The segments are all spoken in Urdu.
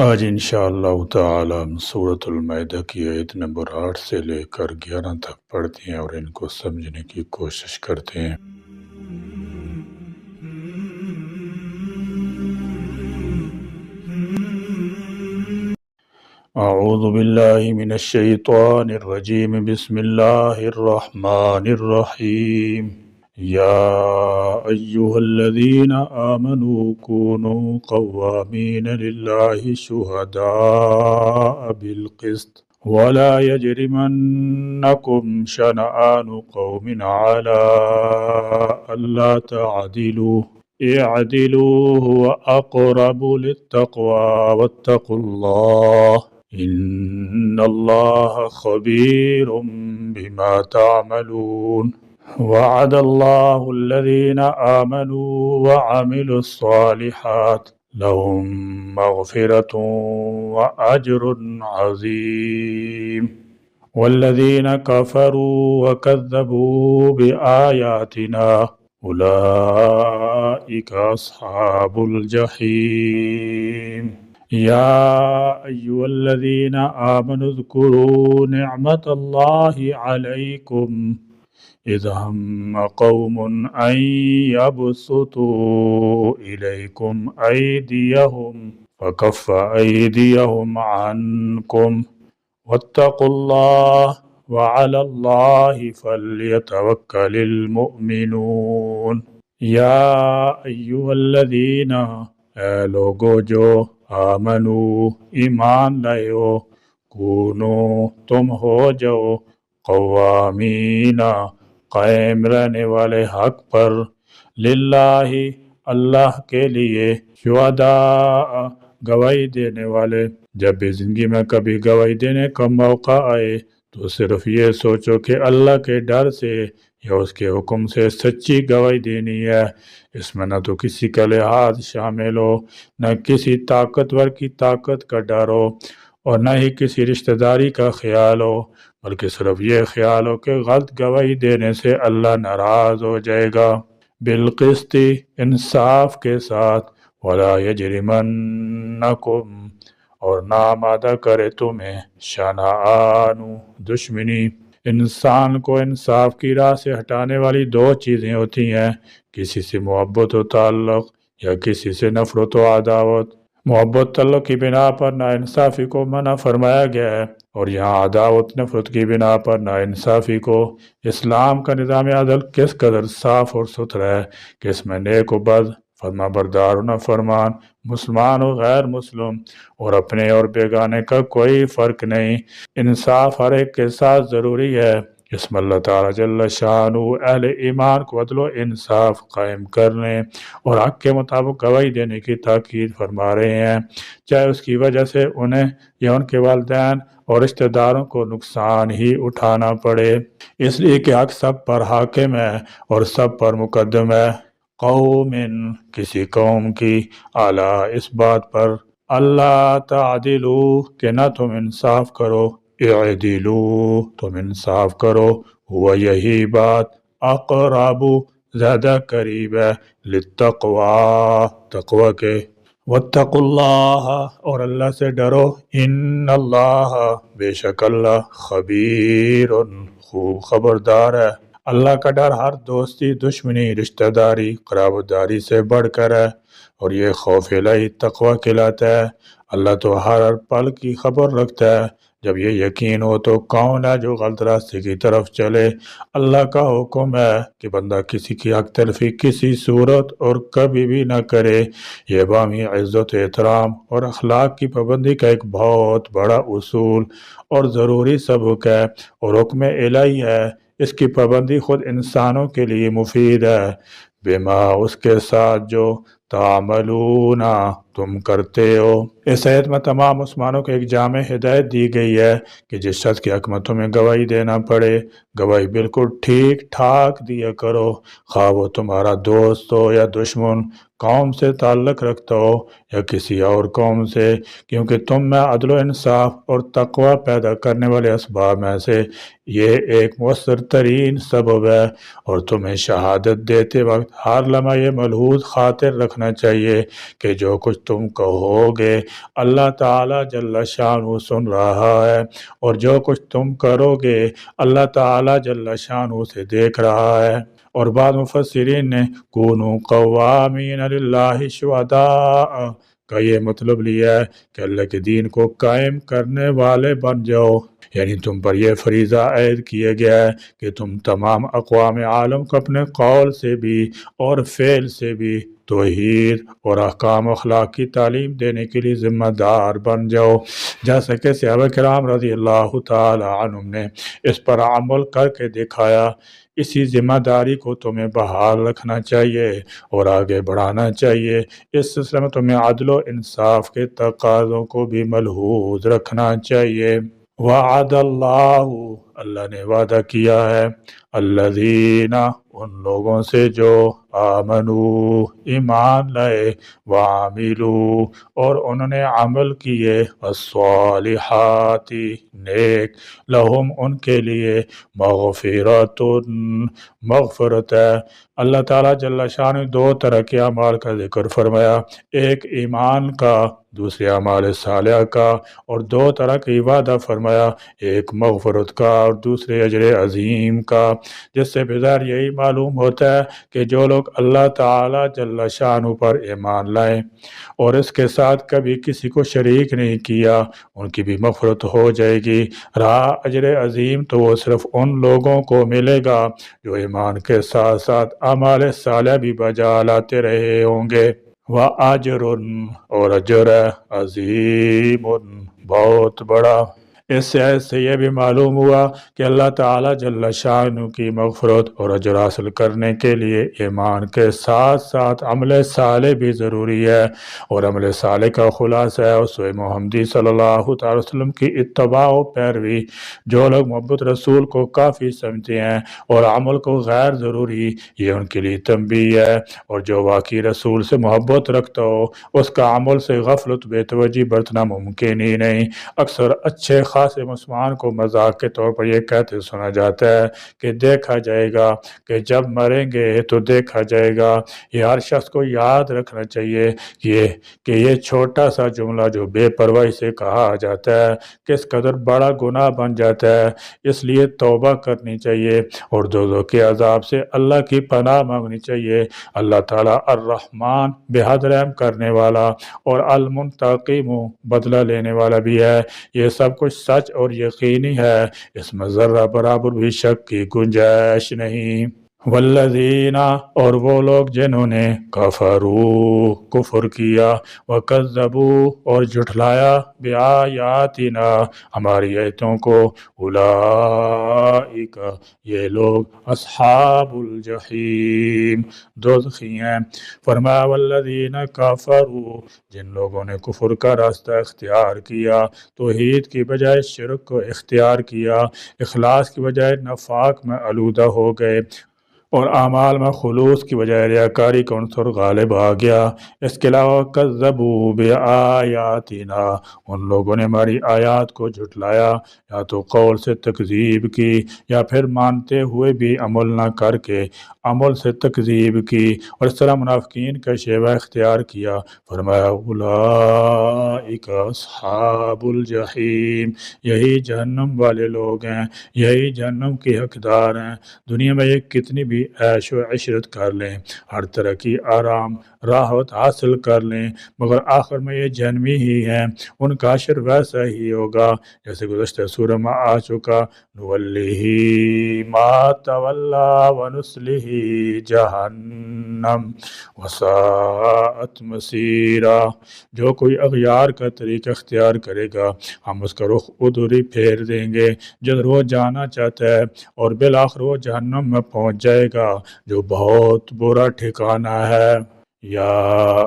آج انشاءاللہ تعالی ہم سورۃ المائدہ کی آیت نمبر 8 سے لے کر 11 تک پڑھتے ہیں اور ان کو سمجھنے کی کوشش کرتے ہیں۔ اعوذ باللہ من الشیطان الرجیم، بسم اللہ الرحمن الرحیم۔ یا ایہا الذین آمنوا کونوا قوامین للہ شہداء بالقسط ولا یجرمنکم شنآن قوم علی الا تعدلوا اعدلوا هو اقرب للتقوى واتقوا اللہ ان اللہ خبیر بما تعملون۔ وعد اللہ الذین آمنوا وعملوا الصالحات لهم مغفرۃ واجر عظیم، والذین کفروا وکذبوا بآیاتنا اولئک اصحاب الجحیم۔ یا ایہا الذین آمنوا اذکروا نعمت اللہ علیکم اذ ہم قوم ان یبسطوا الیکم ایدیہم فکف ایدیہم عنکم واتقوا اللہ وعلی اللہ فلیتوکل المؤمنون۔ یا ایہا الذین، اے لوگو جو آمنو ایمان لائے ہو، کونو تم ہو جو قوامین قائم رہنے والے حق پر، للہ اللہ کے لیے، شہداء گواہی دینے والے۔ جب بھی زندگی میں کبھی گواہی دینے کا موقع آئے تو صرف یہ سوچو کہ اللہ کے ڈر سے یا اس کے حکم سے سچی گواہی دینی ہے۔ اس میں نہ تو کسی کا لحاظ شامل ہو، نہ کسی طاقتور کی طاقت کا ڈر ہو، اور نہ ہی کسی رشتہ داری کا خیال ہو، بلکہ صرف یہ خیال ہو کہ غلط گواہی دینے سے اللہ ناراض ہو جائے گا۔ بالقسط، انصاف کے ساتھ، ولا یجرمنکم، اور نہ آمادہ کرے تمہیں، شنآن، دشمنی۔ انسان کو انصاف کی راہ سے ہٹانے والی دو چیزیں ہوتی ہیں، کسی سے محبت و تعلق یا کسی سے نفرت و عداوت۔ محبت تعلق کی بنا پر ناانصافی کو منع فرمایا گیا ہے، اور یہاں عداوت نفرت کی بنا پر ناانصافی کو۔ اسلام کا نظام عدل کس قدر صاف اور ستھرا ہے کہ اس میں نیک و بد، فرما بردار و نافرمان، مسلمان و غیر مسلم، اور اپنے اور بیگانے کا کوئی فرق نہیں۔ انصاف ہر ایک کے ساتھ ضروری ہے۔ اس میں اللہ تعالیٰ جل شانہ اہل ایمان کو عدل و انصاف قائم کرنے اور حق کے مطابق گواہی دینے کی تاکید فرما رہے ہیں، چاہے اس کی وجہ سے انہیں یا ان کے والدین اور رشتہ داروں کو نقصان ہی اٹھانا پڑے، اس لیے کہ حق سب پر حاکم ہے اور سب پر مقدم ہے۔ قوم، کسی قوم کی، اعلیٰ اس بات پر، اللہ تعدلو کہ نہ تم انصاف کرو، اعدلو تم انصاف کرو، ہوا یہی بات، اقرب زیادہ قریب ہے، للتقوی تقوی کے، واتقوا اللہ اور اللہ سے ڈرو، ان اللہ بے شک اللہ خبیر خوب خبردار ہے۔ اللہ کا ڈر ہر دوستی، دشمنی، رشتہ داری، قرابت داری سے بڑھ کر ہے، اور یہ خوف الہی تقوی کہلاتا ہے۔ اللہ تو ہر پل کی خبر رکھتا ہے۔ جب یہ یقین ہو تو کون ہے جو غلط راستے کی طرف چلے؟ اللہ کا حکم ہے کہ بندہ کسی کی حق تلفی کسی صورت اور کبھی بھی نہ کرے۔ یہ باہمی عزت و احترام اور اخلاق کی پابندی کا ایک بہت بڑا اصول اور ضروری سبق ہے، اور حکم الہی ہے۔ اس کی پابندی خود انسانوں کے لیے مفید ہے، بما اس کے ساتھ جو تعملون تم کرتے ہو۔ اس آیت میں تمام مسلمانوں کو ایک جامع ہدایت دی گئی ہے کہ جس شخص کی حق میں تمہیں گواہی دینا پڑے، گواہی بالکل ٹھیک ٹھاک دیا کرو، خواہ وہ تمہارا دوست ہو یا دشمن، قوم سے تعلق رکھتا ہو یا کسی اور قوم سے، کیونکہ تم میں عدل و انصاف اور تقوی پیدا کرنے والے اسباب میں سے یہ ایک مؤثر ترین سبب ہے۔ اور تمہیں شہادت دیتے وقت ہر لمحہ یہ ملحوظ خاطر رکھنا چاہیے کہ جو کچھ تم کہو گے اللہ تعالیٰ جل شانہ سن رہا ہے، اور جو کچھ تم کرو گے اللہ تعالیٰ جل شانہ سے دیکھ رہا ہے۔ اور بعض مفسرین نے کونوا قوامین للہ شہداء کا یہ مطلب لیا ہے کہ اللہ کے دین کو قائم کرنے والے بن جاؤ، یعنی تم پر یہ فریضہ عائد کیا گیا ہے کہ تم تمام اقوام عالم کو اپنے قول سے بھی اور فعل سے بھی توحید اور احکام و اخلاق کی تعلیم دینے کے لیے ذمہ دار بن جاؤ، جیسا کہ صحابہ کرام رضی اللہ تعالی عنہم نے اس پر عمل کر کے دکھایا۔ اسی ذمہ داری کو تمہیں بحال رکھنا چاہیے اور آگے بڑھانا چاہیے۔ اس سلسلے میں تمہیں عدل و انصاف کے تقاضوں کو بھی ملحوظ رکھنا چاہیے۔ وعد اللہ، اللہ نے وعدہ کیا ہے، الذین، ان لوگوں سے جو آمنو، ایمان لائے، وعملو، اور انہوں نے عمل کیے، الصالحات، نیک، لہم، ان کے لیے، مغفرت، مغفرت ہے۔ اللہ تعالیٰ جل شانہ دو طرح کے اعمال کا ذکر فرمایا، ایک ایمان کا، دوسرے اعمال صالحہ کا، اور دو طرح کی وعدہ فرمایا، ایک مغفرت کا اور دوسرے اجر عظیم کا، جس سے بظاہر یہی معلوم ہوتا ہے کہ جو لوگ اللہ تعالیٰ جل شانہ پر ایمان لائیں اور اس کے ساتھ کبھی کسی کو شریک نہیں کیا، ان کی بھی مغفرت ہو جائے گی۔ رہا اجر عظیم تو وہ صرف ان لوگوں کو ملے گا جو ایمان کے ساتھ ساتھ اعمال صالحہ بھی بجا لاتے رہے ہوں گے۔ وَأَجْرٌ، اور اجر ہے، عظیم، بہت بڑا۔ اس سے آیت سے یہ بھی معلوم ہوا کہ اللہ تعالیٰ جل شانہ کی مغفرت اور اجر حاصل کرنے کے لیے ایمان کے ساتھ ساتھ عمل صالح بھی ضروری ہے، اور عمل صالح کا خلاصہ ہے اسوہ محمدی صلی اللہ تعالی وسلم کی اتباع و پیروی۔ جو لوگ محبت رسول کو کافی سمجھتے ہیں اور عمل کو غیر ضروری، یہ ان کے لیے تنبیہ ہے، اور جو واقعی رسول سے محبت رکھتا ہو اس کا عمل سے غفلت بے توجہی برتنا ممکن ہی نہیں۔ اکثر اچھے خاصے مسلمان کو مذاق کے طور پر یہ کہتے سنا جاتا ہے کہ دیکھا جائے گا، کہ جب مریں گے تو دیکھا جائے گا۔ یہ ہر شخص کو یاد رکھنا چاہیے کہ یہ چھوٹا سا جملہ جو بے پرواہی سے کہا جاتا ہے کس قدر بڑا گناہ بن جاتا ہے۔ اس لیے توبہ کرنی چاہیے اور دوزخ کے عذاب سے اللہ کی پناہ مانگنی چاہیے۔ اللہ تعالیٰ الرحمن، بے حد رحم کرنے والا، اور المنتقم، بدلہ لینے والا بھی ہے۔ یہ سب کچھ سچ اور یقینی ہے، اس میں ذرہ برابر بھی شک کی گنجائش نہیں۔ والذین، اور وہ لوگ جنہوں نے کفروا، کفر کیا، وکذبوا، اور جھٹلایا، بآیاتنا، ہماری آیتوں کو، اولئک، یہ لوگ، اصحاب الجحیم، دوزخی ہیں۔ فرمایا والذین کفروا، جن لوگوں نے کفر کا راستہ اختیار کیا، توحید کی بجائے شرک کو اختیار کیا، اخلاص کی بجائے نفاق میں آلودہ ہو گئے، اور اعمال میں خلوص کی بجائے ریاکاری کا عنصر غالب آ گیا۔ اس کے علاوہ کذبوا بآیاتنا، ان لوگوں نے ہماری آیات کو جھٹلایا، یا تو قول سے تکذیب کی، یا پھر مانتے ہوئے بھی عمل نہ کر کے عمل سے تکذیب کی، اور اس طرح منافقین کا شیوہ اختیار کیا۔ فرمایا اولئک اصحاب الجحیم، یہی جہنم والے لوگ ہیں، یہی جہنم کے حقدار ہیں۔ دنیا میں یہ کتنی بھی عیش و عشرت کر لیں، ہر طرح کی آرام راحت حاصل کر لیں، مگر آخر میں یہ جہنمی ہی ہیں۔ ان کا حشر ویسا ہی ہوگا جیسے گزشتہ سورہ میں آ چکا، نولیہ ما تولی ونصلہ جہنم وساءت مصیرا، جو کوئی اغیار کا طریقہ اختیار کرے گا ہم اس کا رخ ادھر ہی پھیر دیں گے جدھر وہ جانا چاہتا ہے، اور بالآخر وہ جہنم میں پہنچ جائے گا جو بہت برا ٹھکانہ ہے۔ یا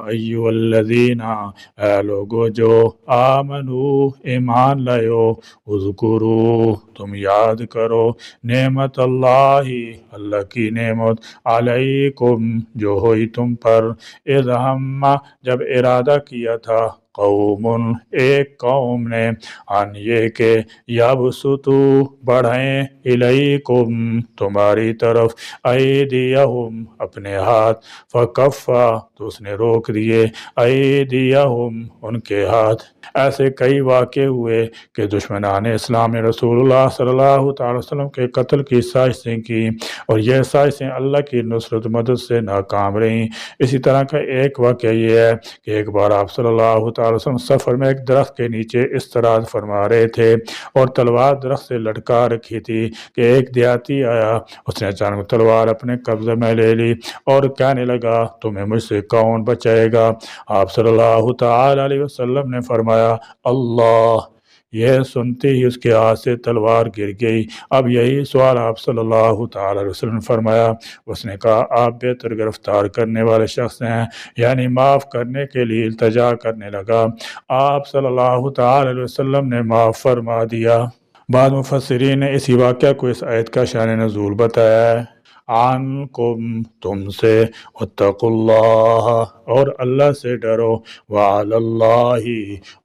ایھا الذین، اے لوگو جو آمنو، ایمان لائو، اذکروا، تم یاد کرو، نعمت اللہ، اللہ کی نعمت، علیکم، جو ہوئی تم پر، اذ ہم، جب ارادہ کیا تھا، قوم، ایک قوم نے، ان یہ کہ یبسطو بڑھیں، الیکم تمہاری طرف، ایدیہم اپنے ہاتھ، فکفا تو اس نے روک دیے، ایدیہم ان کے ہاتھ۔ ایسے کئی واقع ہوئے کہ دشمنان اسلام نے رسول اللہ صلی اللہ تعالی وسلم کے قتل کی سازشیں کی، اور یہ سازشیں اللہ کی نصرت مدد سے ناکام رہیں۔ اسی طرح کا ایک واقعہ یہ ہے کہ ایک بار آپ صلی اللہ تعالی وسلم سفر میں ایک درخت کے نیچے استراحت فرما رہے تھے اور تلوار درخت سے لٹکا رکھی تھی کہ ایک دیہاتی آیا، اس نے اچانک تلوار اپنے قبضے میں لے لی اور کہنے لگا تمہیں مجھ سے کون بچائے گا؟ آپ صلی اللہ تعالی علیہ وسلم نے فرمایا اللہ۔ یہ سنتے ہی اس کے ہاتھ سے تلوار گر گئی۔ اب یہی سوال آپ صلی اللہ تعالی علیہ وسلم نے فرمایا۔ اس نے کہا آپ بہتر گرفتار کرنے والے شخص ہیں، یعنی معاف کرنے کے لیے التجا کرنے لگا۔ آپ صلی اللہ تعالی علیہ وسلم نے معاف فرما دیا۔ بعد مفسرین نے اسی واقعہ کو اس آیت کا شان نزول بتایا ہے، عنکم تم سے، واتقوا اللہ اور اللہ سے ڈرو، وعلی اللہ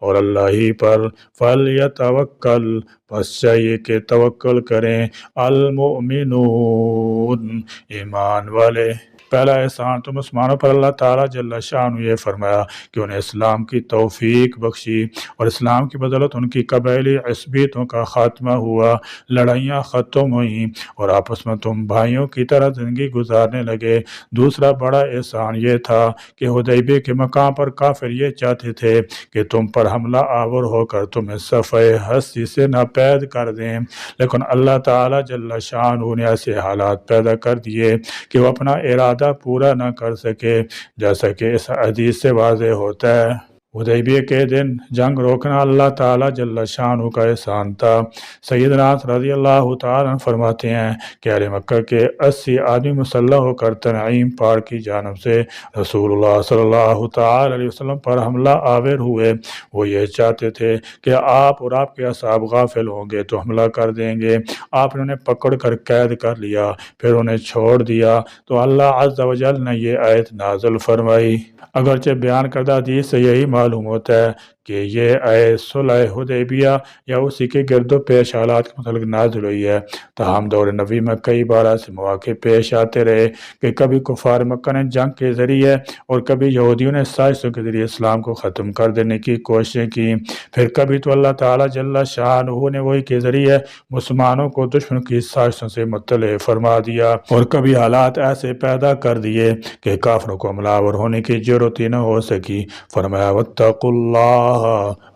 اور اللہ ہی پر، فلیتوکل پس چاہیے کہ توکل کریں، المؤمنون ایمان والے۔ پہلا احسان تو مسلمانوں پر اللہ تعالیٰ جل شانہ یہ فرمایا کہ انہیں اسلام کی توفیق بخشی، اور اسلام کی بدولت ان کی قبائلی عصبیتوں کا خاتمہ ہوا، لڑائیاں ختم ہوئیں اور آپس میں تم بھائیوں کی طرح زندگی گزارنے لگے۔ دوسرا بڑا احسان یہ تھا کہ حدیبیہ کے مقام پر کافر یہ چاہتے تھے کہ تم پر حملہ آور ہو کر تمہیں صفحہ ہستی سے ناپید کر دیں، لیکن اللہ تعالیٰ جل شانہ نے ایسے حالات پیدا کر دیے کہ وہ اپنا ارادہ پورا نہ کر سکے، جیسا کہ اس حدیث سے واضح ہوتا ہے۔ حدیبیہ کے دن جنگ روکنا اللہ تعالیٰ جل شانہ کا احسان تھا۔ سیدنا انس رضی اللہ تعالیٰ عنہ فرماتے ہیں کہ اہل مکہ کے 80 آدمی مسلح ہو کر تنعیم پہاڑ کی جانب سے رسول اللہ صلی اللہ تعالیٰ علیہ وسلم پر حملہ آور ہوئے۔ وہ یہ چاہتے تھے کہ آپ اور آپ کے اصحاب غافل ہوں گے تو حملہ کر دیں گے۔ آپ نے انہیں پکڑ کر قید کر لیا، پھر انہیں چھوڑ دیا تو اللہ عز و جل نے یہ آیت نازل فرمائی۔ اگرچہ بیان کردہ حدیث سے یہی معلوم ہوتا ہے کہ یہ آیت صلح حدیبیہ یا اسی کے گرد و پیش حالات کے متعلق نازل ہوئی ہے، تاہم دور نبی میں کئی بار ایسے مواقع پیش آتے رہے کہ کبھی کفار مکہ نے جنگ کے ذریعے اور کبھی یہودیوں نے سازشوں کے ذریعے اسلام کو ختم کر دینے کی کوششیں کی، پھر کبھی تو اللہ تعالیٰ جل شانہ نے وہی کے ذریعے مسلمانوں کو دشمن کی سازشوں سے مطلع فرما دیا، اور کبھی حالات ایسے پیدا کر دیے کہ کافروں کو حملہ آور ہونے کی ضرورت ہی نہ ہو سکی۔ فرمایا واتقوا اللہ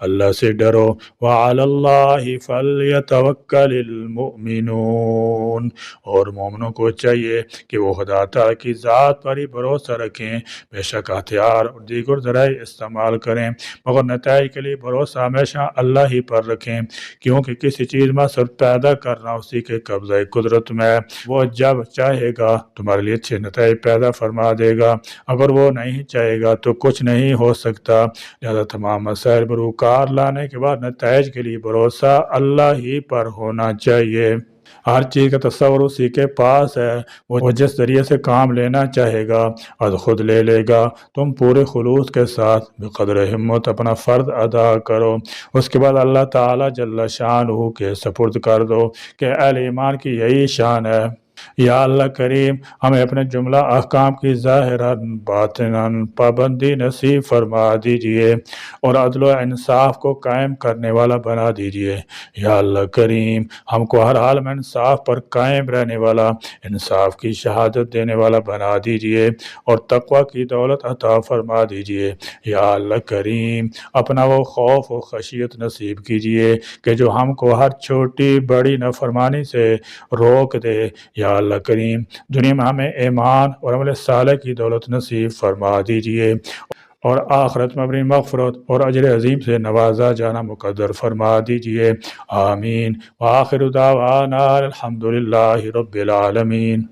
اللہ سے ڈرو، وعلی اللہ فلیتوکل المؤمنون اور مومنوں کو چاہیے کہ وہ خدا تعالیٰ کی ذات پر ہی بھروسہ رکھیں، بے شک ہتھیار اور دیگر ذرائع استعمال کریں مگر نتائج کے لیے بھروسہ ہمیشہ اللہ ہی پر رکھیں، کیونکہ کسی چیز میں اثر پیدا کرنا اسی کے قبضہ قدرت میں ہے۔ وہ جب چاہے گا تمہارے لیے اچھے نتائج پیدا فرما دے گا، اگر وہ نہیں چاہے گا تو کچھ نہیں ہو سکتا۔ لہذا تمام مسائل پر کار لانے کے بعد نتائج کے لیے بھروسہ اللہ ہی پر ہونا چاہیے۔ ہر چیز کا تصور اسی کے پاس ہے، وہ جس ذریعے سے کام لینا چاہے گا اور خود لے لے گا۔ تم پورے خلوص کے ساتھ بقدر ہمت اپنا فرض ادا کرو، اس کے بعد اللہ تعالیٰ جل شانہ کے سپرد کر دو کہ اہل ایمان کی یہی شان ہے۔ یا اللہ کریم ہمیں اپنے جملہ احکام کی ظاہراً باطناً پابندی نصیب فرما دیجئے اور عدل و انصاف کو قائم کرنے والا بنا دیجئے۔ یا اللہ کریم ہم کو ہر حال میں انصاف پر قائم رہنے والا، انصاف کی شہادت دینے والا بنا دیجئے اور تقوی کی دولت عطا فرما دیجئے۔ یا اللہ کریم اپنا وہ خوف و خشیت نصیب کیجئے کہ جو ہم کو ہر چھوٹی بڑی نافرمانی سے روک دے۔ یا اللہ کریم دنیا میں ہمیں ایمان اور عمل صالح کی دولت نصیب فرما دیجئے اور آخرت میں اپنی مغفرت اور اجر عظیم سے نوازا جانا مقدر فرما دیجئے۔ آمین۔ وآخر دعوانا الحمدللہ رب العالمین۔